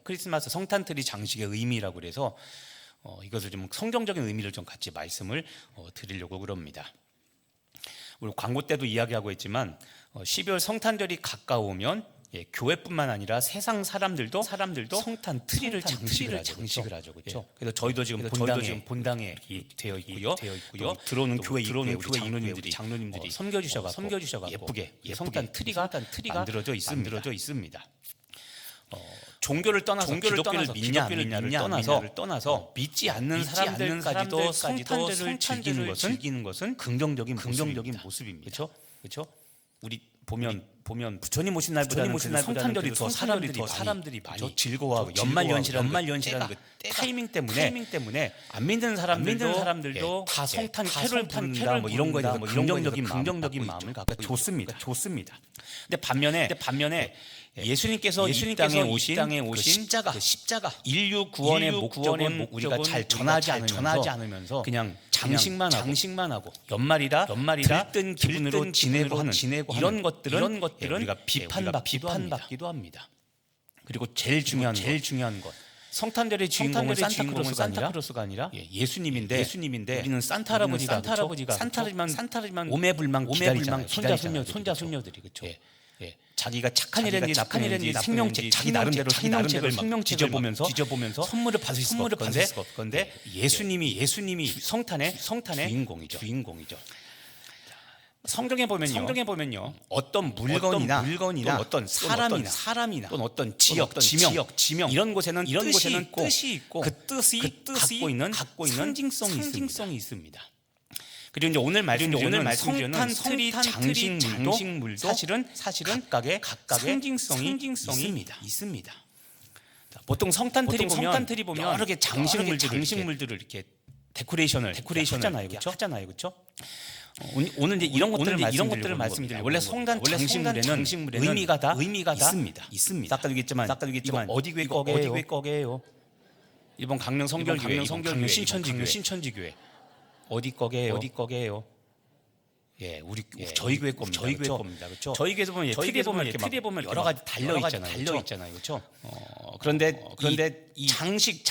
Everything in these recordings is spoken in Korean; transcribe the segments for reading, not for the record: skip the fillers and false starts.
크리스마스 성탄트리 장식의 의미라고 그래서 이것을 좀 성경적인 의미를 좀 같이 말씀을 드리려고 그럽니다. 우리 광고 때도 이야기하고 있지만 12월 성탄절이 가까우면 교회뿐만 아니라 세상 사람들도 성탄 트리를 장식을 하죠. 그렇죠? 그래서 저희도 지금 본당에 되어 있고요. 들어오는 교회 인원님들이 장로님들이 섬겨주셔서 예쁘게 성탄 트리가 만들어져 있습니다. 종교를 떠나서 기독교를 믿냐 안 믿냐를 떠나서 믿지 않는 사람들까지도 성탄절을 즐기는 것은 긍정적인 모습입니다. 그렇죠? 우리 보면 부처님 오신 날보다는 성탄절이 더 사람들이 많이 즐거워하고 연말연시라는 그 타이밍 때문에 안 믿는 사람들도 다 성탄 캐롤 부른다 뭐 이런 거에 대해서 긍정적인 마음을 갖고 좋습니다. 근데 반면에 예수님께서 이 땅에 오신 그 십자가 인류 구원의 목적은 우리가 잘 전하지 않으면서 그냥 장식만 하고 연말이라 들뜬 기분으로 지내고 하는 이런 것들은 우리가 비판받기도 합니다. 그리고 제일 중요한 것 성탄절의 주인공은 산타크로스가 아니라 예수님인데 우리는 산타 할아버지가 산타지만 오매불망 기다리잖아요. 손자 손녀들이 그렇죠. 자기가 착한 일인지 나쁜 일인지 생명책 자기 나름대로 뒤져보면서 선물을 받을 수 없을 건데 예수님이 성탄의 주인공이죠. 성경에 보면요 어떤 물건이나 또 어떤 사람이나 또 어떤 지역 지명 이런 곳에는 뜻이 있고 그 뜻이 갖고 있는 상징성이 있습니다. 그리고 이제 오늘 말씀드리는 성탄 트리 장식물도 사실은 각각의 상징성이 있습니다. 보통 성탄 트리 보면 여러 개 장식물들을 이렇게 데코레이션을 하잖아요, 그렇죠? 오늘 이제 이런 것들을 말씀드리려고 원래 성탄 장식물에는 의미가 있습니다. 아까도 얘기했지만 어디 교회 거게요? 일본 강릉 성결교회, 강릉 신천지교회. 어디 거게요? 저희 교회 겁니다. 그렇죠? 저희 교회에서 보면 트리에 보면 여러 가지 달려 있잖아요. 그렇죠? 그런데 이 장식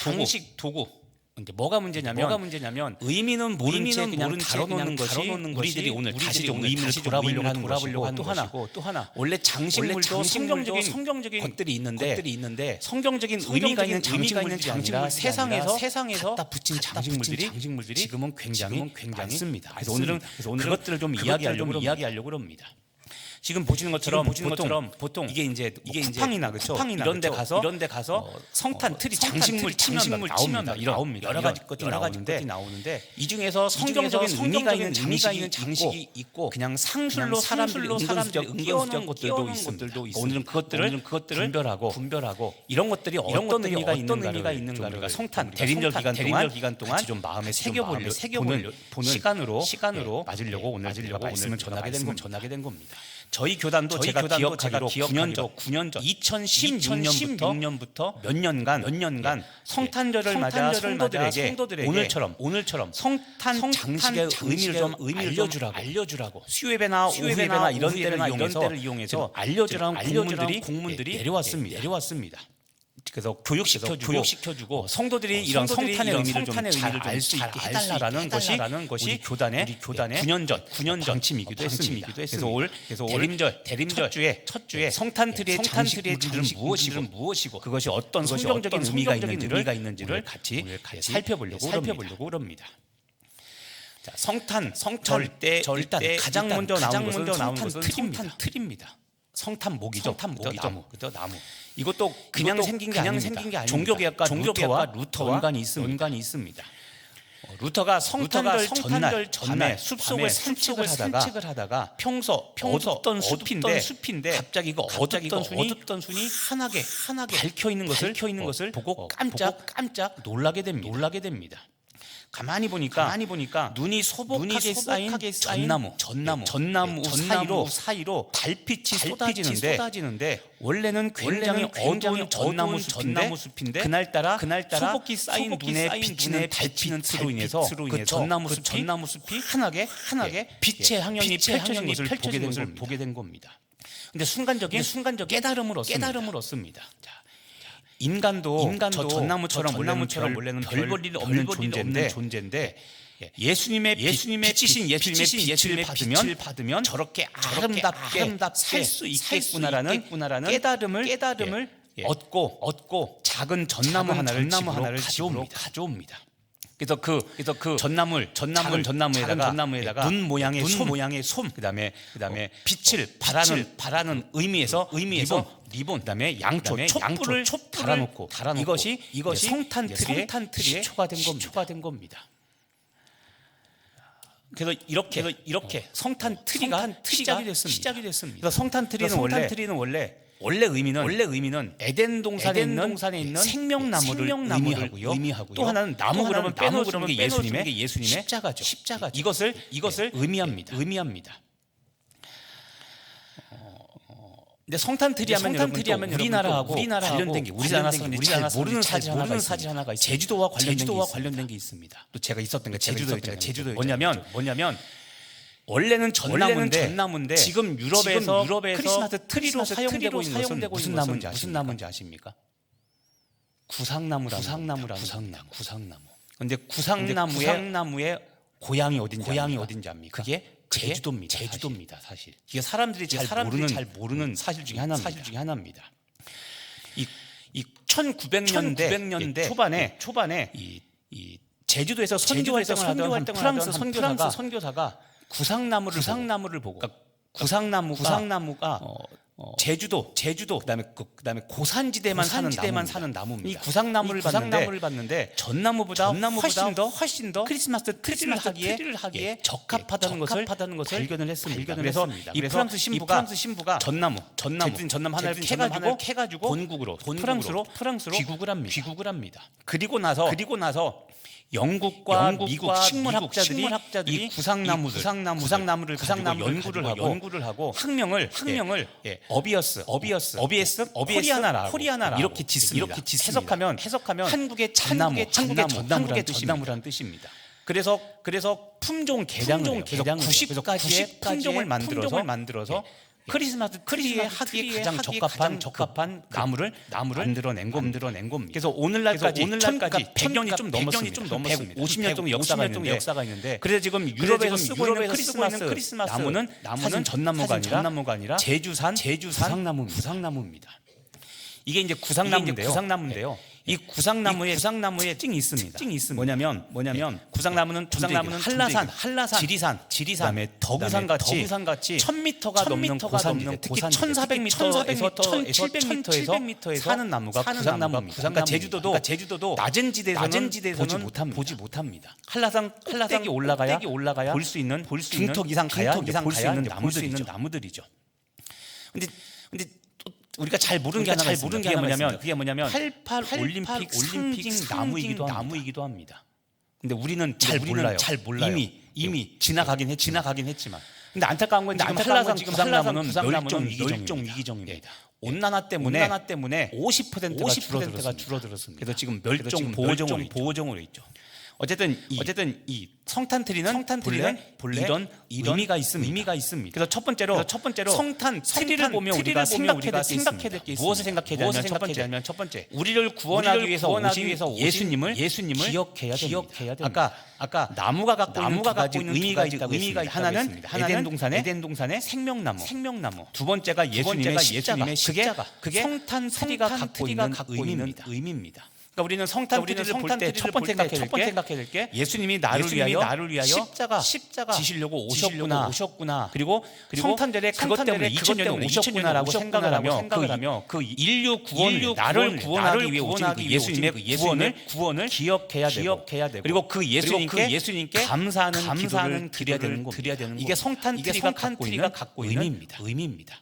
도구 근데 뭐가 문제냐면 의미는 모른 채 그냥 다뤄놓는 것이 우리들이 오늘 다시 좀 의미를 돌아보려고 하는 것이고 또 하나 원래 장식물도 성경적인 것들이 있는데 성경적인 의미가 있는 장식물들이 아니라 세상에서 갖다 붙인 장식물들이 지금은 굉장히 많습니다. 그래서 오늘은 그것들을 좀 이야기하려고 합니다. 지금 보시는 것처럼 보통 이게 이제 쿠팡이나 이런 데 가서 성탄 트리 장식물 치면 나옵니다. 여러 가지 것들이 나오는데 이 중에서 성경적인 의미가 있는 장식이 있고 그냥 상술로 사람들이 은근슬쩍 끼워놓은 것들도 있습니다. 오늘은 그것들을 분별하고 이런 것들이 어떤 의미가 있는가를 성탄 대림절 기간 동안 같이 좀 마음에 새겨보는 시간으로 맞으려고 오늘 말씀을 전하게 된 겁니다. 저희 교단도 제가 기억하기로 9년 전 2016년부터 몇 년간 성탄절을 맞아 성도들에게 오늘처럼 성탄 장식의 의미를 좀 알려주라고 수요예배나 오후예배나 이런 데를 이용해서 알려주라는 공문들이 내려왔습니다. 그래서 교육시켜주고 성도들이 이런 성탄의 의미를 좀 잘 알 수 있게 해달라는 것이 우리 교단의 9년 전 방침이기도 했습니다. 그래서 대림절 첫 주에 성탄 트리의 장식물들은 무엇이고 그것이 어떤 성경적인 의미가 있는지를 같이 살펴보려고 합니다. 자, 성탄절 때 일단 가장 먼저 나오는 것은 성탄 트리입니다. 성탄목이죠. 나무. 이것도 그냥 생긴 게 아닙니다. 종교개혁가 루터와 연관이 있습니다. 루터가 성탄절 전에 숲속을 산책을 하다가 평소 어둡던 숲인데 갑자기 그 어둡던 순이 환하게 밝혀 있는 것을 보고 깜짝 놀라게 됩니다. 가만히 보니까 눈이 소복하게 쌓인 전나무 사이로 달빛이 쏟아지는데 원래는 굉장히 어두운 전나무 숲인데 그날따라 소복히 쌓인 눈에 비치는 달빛으로 인해서 그 전나무 숲이 환하게 빛의 향연이 펼쳐진 것을 보게 된 겁니다. 근데 순간적인 깨달음을 얻습니다. 인간도 저 전나무처럼 원래는 별 볼 일 없는 존재인데 예수님의 빛이신 예수님의 빛을 받으면 저렇게 아름답게 살 수 있겠구나라는 깨달음을 얻고 작은 전나무 하나를 가져옵니다. 그래서 그 작은 전나무에다가 눈 모양의 솜, 그다음에 빛을 바라는 의미에서 리본, 그다음에 양초, 촛불을 달아놓고 이것이 성탄트리의 시초가 된 겁니다. 그래서 이렇게 성탄트리가 시작이 됐습니다. 그래서 성탄트리는 원래 의미는 에덴 동산에 있는 생명나무를 의미하고요. 또 하나는 나무 그러면 빼놓은 게 예수님의 십자가죠. 이것을 의미합니다. 근데 성탄트리 하면 우리나라하고 관련된 게 우리나라 사람들이 잘 모르는 사실 하나가 있어요. 제주도와 관련된 게 있습니다. 또 제가 있었던 게 제주도에 뭐냐면 원래는 전나무인데 지금 유럽에서 크리스마스 트리로 사용되고 있는 것은 무슨 나무인지 아십니까? 구상나무라는 구상나무. 근데 구상나무의 고향이 어딘지 압니까? 그게 제주도입니다. 사실 이게 사람들이 잘 모르는 사실 중에 하나입니다. 이 1900년대 초반에 이 제주도에서 선교활동을 하던 프랑스 선교사가 구상나무를 보고, 그러니까 구상나무가 제주도 그다음에 고산지대만 사는 나무입니다. 이 구상나무를 봤는데 전나무보다 훨씬 더 크리스마스 트리를 하기에 적합하다는 것을 발견을 했습니다. 그래서 이 프랑스 신부가 전나무 하나를 캐가지고 본국으로 프랑스로 귀국을 합니다. 그리고 나서 영국과 미국 식물학자들이 이 구상나무를 연구를 하고 학명을 어비어스 코리아나라 이렇게 짓습니다. 해석하면 한국의 전나무라는 뜻입니다. 그래서 품종 개량을 90가지의 품종을 만들어서 크리스마스 트리에 하기에 가장 적합한 나무를 만들어낸 겁니다. 그래서 오늘날까지 100년이 좀 넘었습니다. 150년 정도 역사가 있는데 그래서 지금 유럽에서 쓰고 있는 크리스마스 나무는 사실 전나무가 아니라 제주산 구상나무입니다. 이게 이제 구상나무인데요. 이 구상나무에 특징이 있습니다. 뭐냐면 구상나무는 한라산, 지리산, 그다음에 덕우산 같이 1000m가 넘는 고산지대, 특히 1400m에서 1700m에서 사는 나무가 구상나무입니다. 그러니까 제주도도 낮은 지대에서는 보지 못합니다. 한라산 꼭대기 올라가야 볼 수 있는 중턱 이상 가야 볼 수 있는 나무들이죠. 근데 우리가 잘 모르는 게 하나가 있습니다. 그게 뭐냐면 88 올림픽 상징 나무이기도 합니다. 근데 우리는 잘 몰라요. 이미 지나가긴 했지만. 근데 안타까운 건 지금 한라산 구상나무는 멸종 위기종입니다. 온난화 때문에 50%가 줄어들었습니다. 그래서 지금 멸종 보호종으로 있죠. 어쨌든 이 성탄트리는 본래 이런 의미가 있습니다. 그래서 첫 번째로 성탄트리를 보면 우리가 생각해야 될 게 있습니다. 무엇을 생각해야 되냐면 첫 번째 우리를 구원하기 위해서 오신 예수님을 기억해야 됩니다. 아까 나무가 갖고 있는 의미가 있다고 했습니다. 하나는 에덴 동산의 생명나무. 두 번째가 예수님의 십자가. 그게 성탄트리가 갖고 있는 의미입니다. 그러니까 우리는 성탄트리를 볼 때 첫 번째 생각해야 될 게 예수님이 나를 위하여 십자가 지시려고 오셨구나. 그리고 성탄절에 그것 때문에 2000년에 오셨구나라고 생각을 하며 그 인류 구원을 나를 구원하기 위해 오신 그 예수님의 구원을 기억해야 되고 그리고 그 예수님께 감사하는 기도를 드려야 되는 겁니다. 이게 성탄트리가 갖고 있는 의미입니다.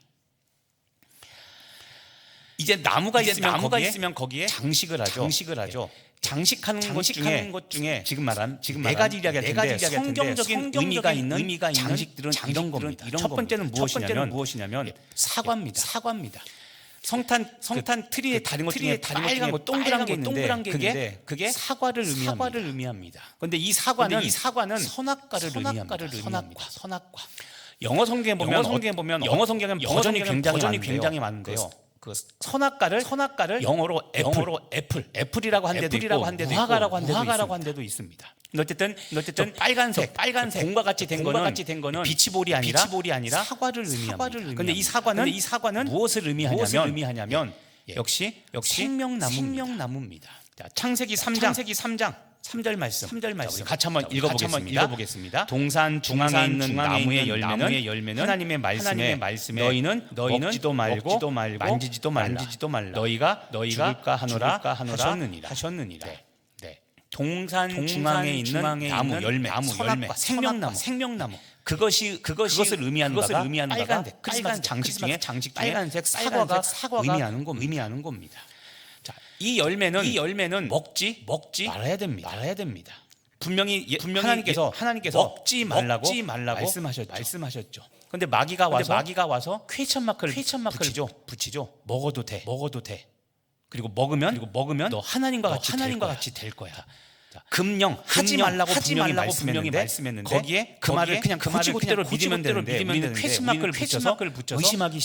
이제 나무가 있으면 거기에 장식을 하죠. 장식하는 것 중에 지금 말한 네 가지 이야기가 되는데 성경적인 의미가 있는 장식들은 이런 겁니다. 첫 번째는 무엇이냐면 사과입니다. 성탄 트리에 다른 것 중에 빨간 거 동그란 게 있는데 그게 사과를 의미합니다. 그런데 이 사과는 선악과를 의미합니다. 선악과. 영어 성경에 보면 버전이 굉장히 많은데요. 그 선악과를 영어로 애플이라고 한 데도 있고 무화과라고 한 데도 있습니다. 어쨌든 빨간색 공과 같이 된 거는 비치볼이 아니라 사과를 의미합니다. 그런데 이 사과는 무엇을 의미하냐면 역시 생명나무입니다. 자, 창세기 3장 3절 말씀. 우리 같이 한번 읽어보겠습니다. 동산 중앙에 있는 나무의 열매는 하나님의 말씀에 너희는 먹지도 말고 만지지도 말라. 너희가 죽을까 하노라 하셨느니라. 네. 동산 중앙에 있는 나무 열매, 생명나무. 그것을 의미하는 바가 크리스마스 장식 중에 빨간색 사과가 의미하는 겁니다. 자, 이 열매는 먹지 말아야 됩니다. 분명히 하나님께서 먹지 말라고 말씀하셨죠. 그런데 마귀가 와서 퀘스천 마크를 붙이죠. 먹어도 돼. 그리고 먹으면 너 하나님과 같이 될 거야. 자, 금령 하지 말라고 분명히 말씀했는데 거기에 그 말을 그냥 그대로 믿으면 되는데 우리는 퀘스천 마크를 붙여서 의심하기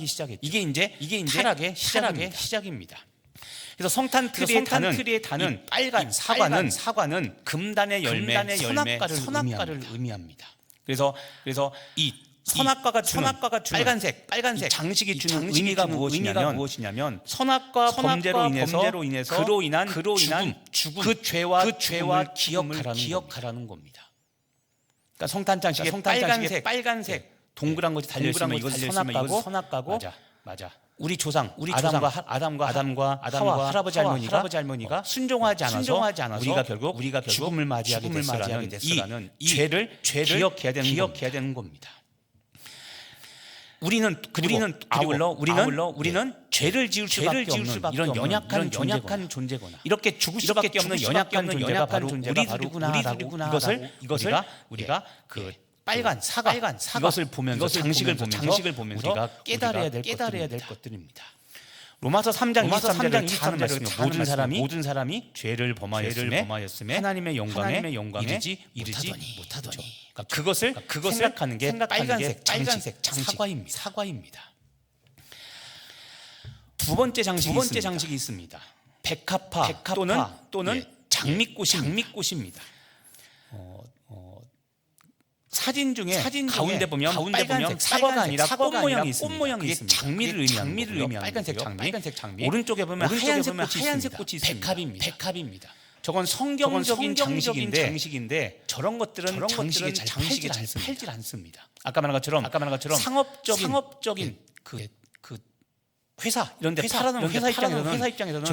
시작했죠. 이게 이제 타락의 시작입니다. 그래서 성탄 트리에 다는 빨간 사과는 금단의 열매 선악과를 의미합니다. 그래서 이 선악과가 주는 빨간색 장식이 주는 의미가 무엇이냐면 선악과 범죄로 인해서 그로 인한 죽음 그 죄와 기억하라는 겁니다. 그러니까 성탄 장식에 빨간색 동그란 것이 달려 있으면 이것은 선악과고 맞아. 우리 조상 아담과 하와 할아버지 할머니가 순종하지 않아서 우리가 결국 죽음을 맞이하게 됐으라는 이 죄를 기억해야 되는 겁니다. 우리는 죄를 지을 수밖에 없는 이런 연약한 존재거나 이렇게 죽을 수밖에 없는 연약한 존재가 바로 우리들이구나. 이것을 우리가 그 빨간 사과 이것을 보면서 장식을 보면서 우리가 깨달아야 될 것들입니다. 로마서 3장 23절에 모든 사람이 죄를 범하였음에 하나님의 영광에 이르지 못하더니 그것을 생각하는 게 빨간색 장식 사과입니다. 두 번째 장식이 있습니다. 백합화 또는 장미꽃입니다. 사진 중에 가운데 보면 빨간색 사과가 아니라 꽃 모양이 있습니다. 장미를 의미하는 빨간색 장미. 오른쪽에 보면 하얀색 꽃이 있습니다. 백합입니다. 저건 성경적인 장식인데 저런 것들은 장식이 잘 팔질 않습니다. 아까 말한 것처럼 상업적인 그 회사 이런데 팔아놓은 회사 입장에서는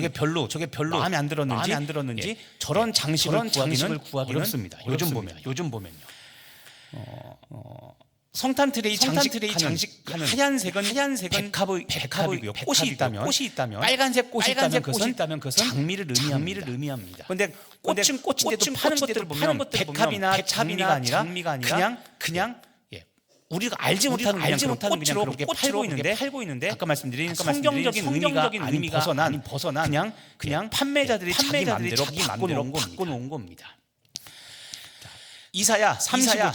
저게 별로 마음에 안 들었는지 저런 장식을 구하기는 어렵습니다. 요즘 보면요. 성탄 트레이 장식하는 하얀색은 백합이고요. 꽃이 있다면 빨간색 꽃이 있다면 그것은 장미를 의미합니다. 그런데 꽃은 꽃인데도 파는 것들을 보면 백합이나 장미가 아니라 그냥 우리가 알지 못하는 꽃으로 그렇게 팔고 있는데 아까 말씀드린 성경적인 의미가 아닌 벗어난 그냥 판매자들이 자기 마음대로 바꿔놓은 겁니다. 이사야 35장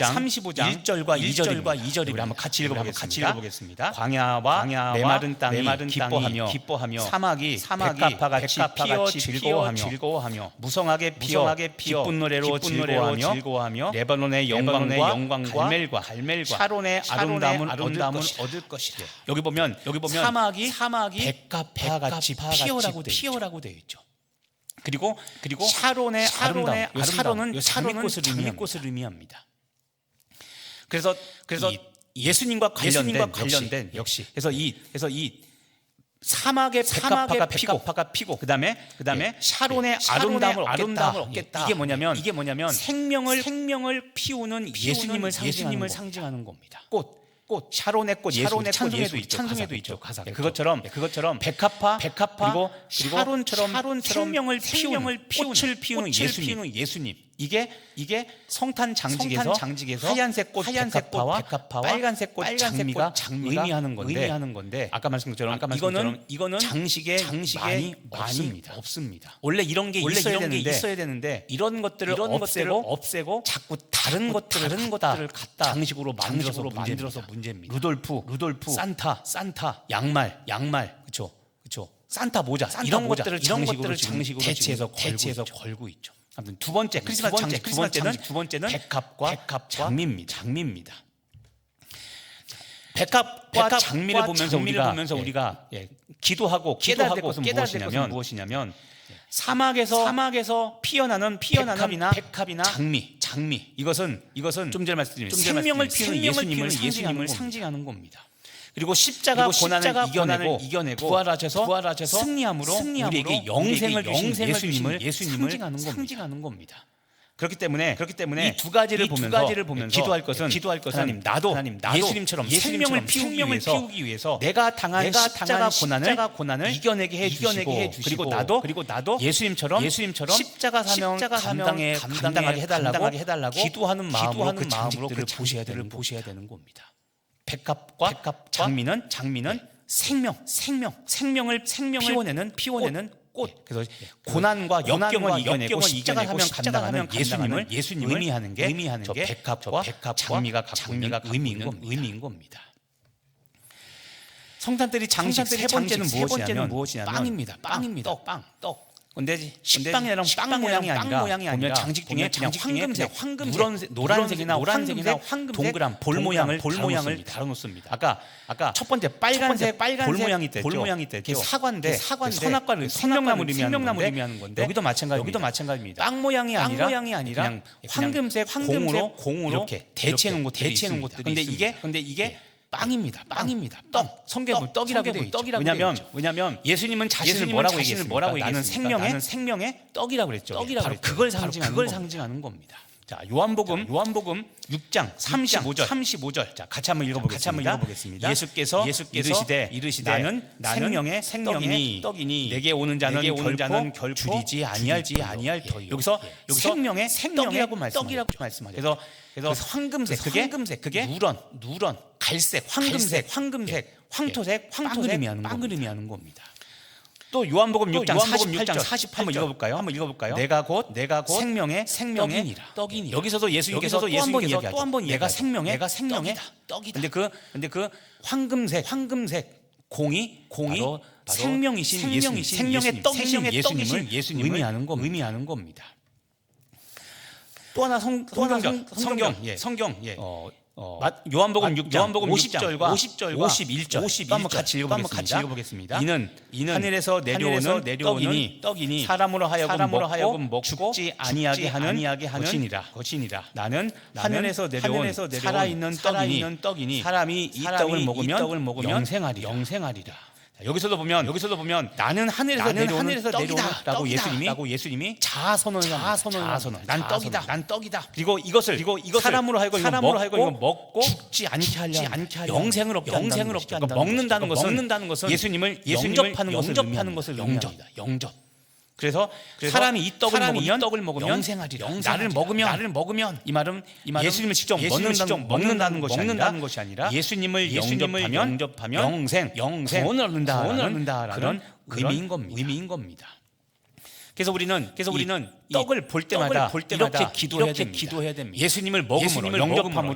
1절과 2절을 우리 한번 같이 읽어보겠습니다. 광야와 메마른 땅이 기뻐하며 사막이 백합화같이 피어 즐거워하며 무성하게 피어 기쁜 노래로 즐거워하며 레바논의 영광과 갈멜과 샤론의 아름다움을 얻을 것이라. 여기 보면 사막이 백합화같이 피어라고 되어 있죠. 그리고 샤론의 아름다움. 샤론은 장미꽃을 의미합니다. 그래서 예수님과 관련된 역시 그래서 이 사막의 백합화가 피고 그다음에 샤론의 아름다움을 얻겠다. 이게 뭐냐면 생명을 피우는 예수님을 상징하는 겁니다. 꽃 샤론의 꽃 찬송에도 있죠 가사. 그것처럼 백합화 그리고 샤론처럼 생명을 피우는 꽃을 피우는 예수님 이게 성탄 장식에서 하얀색 꽃 백합화와 빨간색 꽃 장미가 의미하는 건데 아까 말씀드린 것처럼 이거는 장식에 많이 없습니다. 원래 이런 게 있어야 되는데 이런 것들을 없애고 자꾸 다른 것들을 갖다 장식으로 만들어서 문제입니다. 루돌프, 산타, 양말, 그렇죠. 산타 모자, 이런 것들을 장식으로 대체해서 걸고 있죠. 아무튼 두 번째는 백합과 장미입니다. 백합과 장미를 보면서 우리가 기도하고 깨달을 것은 무엇이냐면 사막에서 피어나는 백합이나 장미 이것은 좀 전에 말씀드린 생명을 피우는 예수님을 상징하는 겁니다. 그리고 십자가 고난을 이겨내고 부활하셔서 승리함으로 우리에게 영생을 주신 예수님을 상징하는 겁니다. 그렇기 때문에 이 두 가지를 보면서 기도할 것은 하나님 나도 예수님처럼 생명을 피우기 위해서 내가 당한 십자가 고난을 이겨내게 해주시고 그리고 나도 예수님처럼 십자가 사명 감당하게 해달라고 기도하는 마음으로 그 장식들을 보셔야 되는 겁니다. 백합과 장미는 생명을 피워내는 꽃. 그래서 고난과 역경을 이겨내고 십자가 사명 감당하는 예수님을 의미하는 게 백합과 장미가 갖고 있는 의미인 겁니다. 성탄절이 장식 세 번째는 무엇이냐면 빵입니다. 떡. 근데 식빵이랑 빵 모양이 아니라 장식 중에 황금색, 노란색이나 황금색 동그란 볼 모양을 달아놓습니다. 아까 첫 번째 빨간색 볼 모양이 있댔죠. 사과인데 선악과를 생명나무를 의미하는 건데 여기도 마찬가지입니다. 빵 모양이 아니라 그냥 황금색 공으로 이렇게 대체해놓은 것들이 있습니다. 근데 이게 빵입니다. 떡. 성경은 떡이라고 되어 있죠. 왜냐하면 예수님은 자신을 뭐라고 얘기했습니까? 나는 생명의 떡이라고 그랬죠. 바로 그걸 상징하는 겁니다. 자, 요한복음 6장 35절. 자, 같이 한번 읽어보겠습니다. 예수께서 이르시되 나는 생명의 떡이니 내게 오는 자는 결코 줄이지 아니할 터이요. 여기서 생명의 떡이라고 말씀하죠. 그래서 황금색 그게 누런 갈색, 황금색, 황토색, 빵을 의미하는 겁니다. 또 요한복음 6장 48절 한번 읽어볼까요? 내가 곧 생명의 떡이니라. 여기서도 예수님께서 또 한 번 내가 생명의 떡이다. 근데 그 황금색 공이 바로 생명이신 예수님, 생명의 떡이신 예수님을 의미하는 겁니다. 또 하나 성경 요한복음 6장 50절과 51절 한번 같이 읽어보겠습니다. 이는 하늘에서 내려오는 떡이니 사람으로 하여금 먹고 죽지 아니하게 하는 것이니라. 나는 하늘에서 내려온 살아있는 떡이니 사람이 이 떡을 먹으면 영생하리라. 여기서도 보면 나는 하늘에서 내려오는 떡이다라고 예수님이 자아선언. 난 떡이다. 그리고 이것을 사람으로 하여금 먹고 죽지 않게 하려 영생을 얻게 한다. 먹는다는 것은 예수님을 영접하는 것을 의미합니다. 영접. 그래서 사람이 이 떡을 먹으면 영생하리라. 나를 먹으면 이 말은 예수님을 직접 먹는다는 것이 아니라 예수님을 영접하면 영생 구원을 얻는다라는 그런 의미인 겁니다. 그래서 우리는 떡을 볼 때마다 이렇게 기도해야 됩니다. 예수님을 먹음으로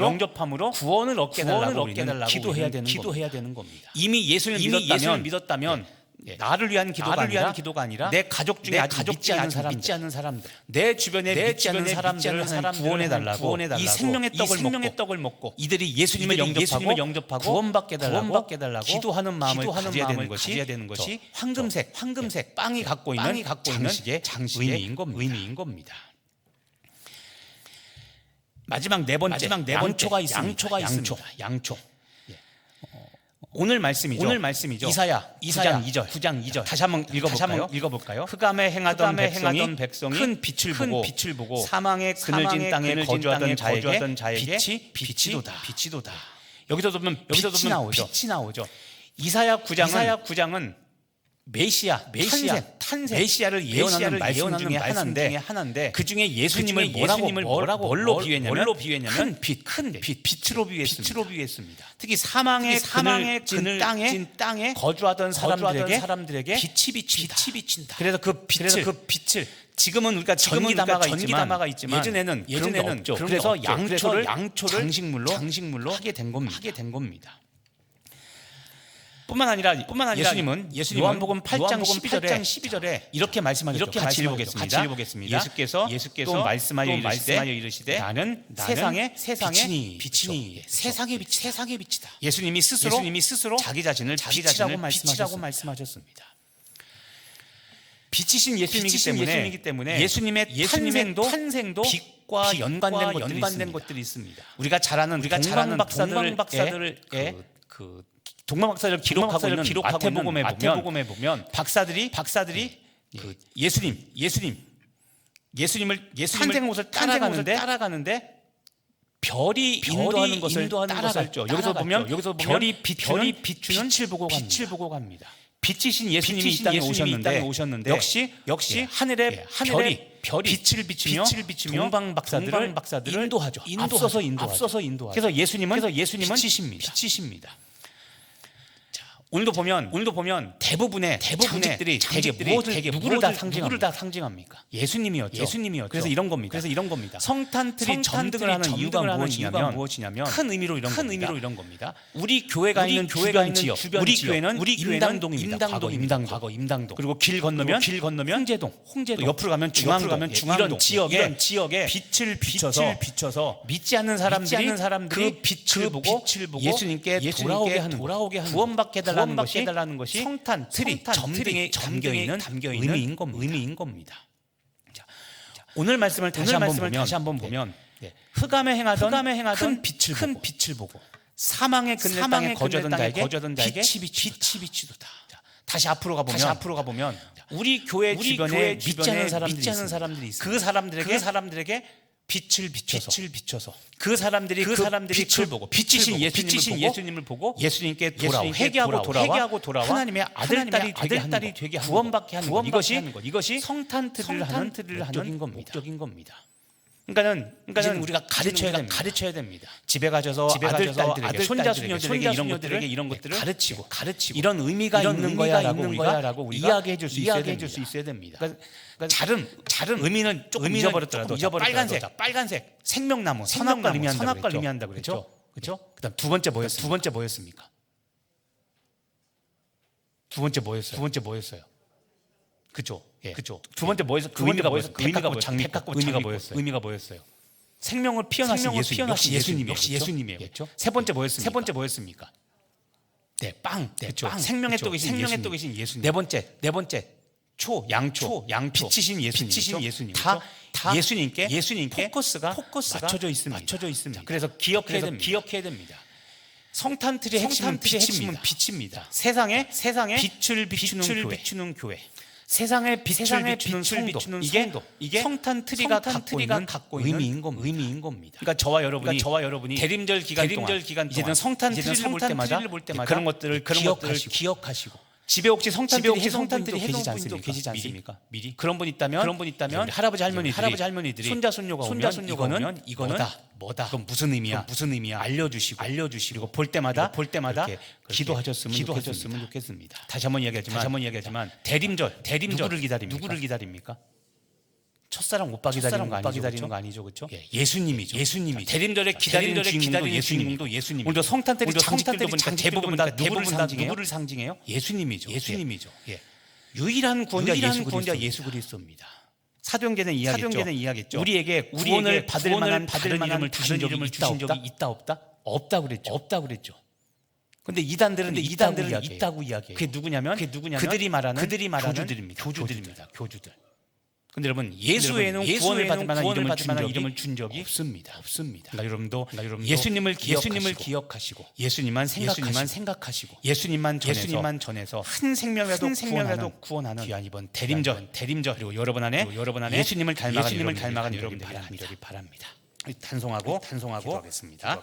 영접함으로 구원을 얻게 달라고 기도해야 되는 겁니다. 이미 예수님을 믿었다면 나를 위한 기도가 아니라 내 가족 중에 아직 믿지 않은 사람들, 내 주변에 믿지 않는 사람들을 구원해 달라고 이 생명의 떡을 먹고 이들이 예수님을 영접하고 구원받게 달라고 기도하는 마음을 가져야 되는 것이 황금색 빵이 갖고 있는 장식의 의미인 겁니다. 마지막 네 번째 양초가 있습니다. 양초. 오늘 말씀이죠. 이사야 9장 2절. 다시 한번 읽어볼까요? 흑암에 행하던 백성이 큰 빛을 보고 사망의 그늘진 땅에 거주하던 자에게 빛이도다. 여기서도 보면 빛이 나오죠. 이사야 9장은 메시아를 예언하는 말씀 중에 하나인데 그 중에 예수님을 뭘로 비유했냐면 큰 빛으로 비유했습니다. 특히 사망의 그늘 찐 땅에 거주하던 사람들에게 빛이 비친다. 그래서 그 빛을 지금은 우리가 전기담화가 있지만 예전에는 그런 게 없죠. 그래서 양초를 장식물로 하게 된 겁니다. 뿐만 아니라 예수님은 요한복음 8장 12절에 이렇게 말씀하셨죠. 같이 읽어보겠습니다. 예수께서 또 말씀하여 이르시되 나는 세상의 빛이니 세상의 빛이다. 예수님이 스스로 자기 자신을 빛이라고 말씀하셨습니다. 빛이신 예수님이기 때문에 예수님의 탄생도 빛과 연관된 것들이 있습니다. 우리가 잘 아는 동방박사들의 동방박사를 기록하고 있는 마태복음에 보면 박사들이 그 예수님을 탄생한 곳을 따라가는데 별이 인도하는 것을 따라갔죠. 여기서 보면 별이 비추는 빛을 보고 갑니다. 빛이신 예수님이 이 땅에 오셨는데 역시 하늘에 별이 빛을 비추며 동방박사들을 인도하죠. 앞서서 인도하죠. 그래서 예수님은 빛이십니다. 오늘도 보면 대부분의 장직들이 누구를 다 상징합니까? 예수님이었죠. 그래서 이런 겁니다. 성탄틀이 점등을 하는 이유가 무엇이냐면 큰 의미로 이런 겁니다. 우리 교회가 있는 주변 지역, 우리 교회는 임당동입니다. 과거 임당동. 그리고 길 건너면 홍제동. 옆으로 가면 중앙동. 이런 지역에 빛을 비춰서 믿지 않는 사람들이 그 빛을 보고 예수님께 돌아오게 하는 구원받게 해달라는 것이 성탄틀이 점등에 담겨있는 의미인 겁니다. 오늘 말씀을 다시 한번 보면 흑암에 행하던 큰 빛을 보고 사망의 그늘 땅에 거주하던 자에게 빛이 비치도다. 다시 앞으로 가보면 우리 교회 주변에 믿지 않는 사람들이 있습니다. 그 사람들에게 빛을 비춰서 그 사람들이 빛을 보고 빛이신 예수님을 보고 예수님께 회개하고 돌아와 하나님의 아들딸이 되게 하는 구원받게 하는 것. 이것이 성탄틀을 하는 목적인 겁니다. 그러니까는 우리가 가르쳐야 됩니다. 집에 가셔서 아들딸들에게 손자 수녀들에게 이런 것들을 가르치고 이런 의미가 있는 거야라고 이야기해 줄 수 있어야 됩니다. 다른 의미는 조금 잊어버렸더라도 빨간색 생명나무 선악과를 의미한다고 그랬죠. 그다음 두 번째 뭐였습니까? 두 번째 뭐였어요? 그죠. 두 번째 뭐였어요? 그 의미가 뭐였어요? 의미가 뭐였어요? 생명을 피어나신 예수님이에요. 그렇죠? 세 번째 뭐였습니까? 네, 빵. 생명의 떡이신 예수님. 네 번째 양초. 빛이신 예수님. 다 예수님께 포커스가 맞춰져 있습니다. 그래서 기억해야 됩니다. 성탄틀의 핵심은 빛입니다. 세상에 빛을 비추는 교회. 세상에 빛을 비추는 성도. 이게 성탄트리가 갖고 있는 의미인 겁니다. 그러니까 저와 여러분이 대림절 기간 동안 이제는 성탄트리를 볼 때마다 그런 것들을 기억하시고 집에 혹시 성탄트리 해놓은 분도 계시지 않습니까? 미리 그런 분 있다면 할아버지 할머니들이 손자 손녀가 오면 이거는 뭐다? 그건 무슨 의미야? 알려주시고 그리고 볼 때마다 기도하셨으면 좋겠습니다. 다시 한번 이야기하지만 대림절 누구를 기다립니까? 첫사랑 오빠 기다리는 거 아니죠, 그렇죠? 예수님이죠. 대림절에 기다리는 주인공도 예수님. 오늘도 성탄절이 장식들도 보니까 대부분 다 누구를 상징해요? 예수님이죠. 유일한 구원자 예수 그리스도입니다. 사도행전에 이야기했죠. 우리에게 구원을 받을 만한 다른 이름을 주신 적이 있다 없다? 없다 그랬죠. 근데 이단들은 있다고 이야기해요. 그게 누구냐면 그들이 말하는 교주들입니다. 근데 여러분 예수 외에는 구원을 받을 만한 이름을 준 적이 없습니다. 그러니까 여러분도 예수님을 기억하시고 예수님만 생각하시고 예수님만 전해서 한 생명이라도 구원하는 귀한 이번 대림절 그리고 여러분 안에 예수님을 닮아가는 여러분들이 바랍니다. 단송하고 기도하겠습니다.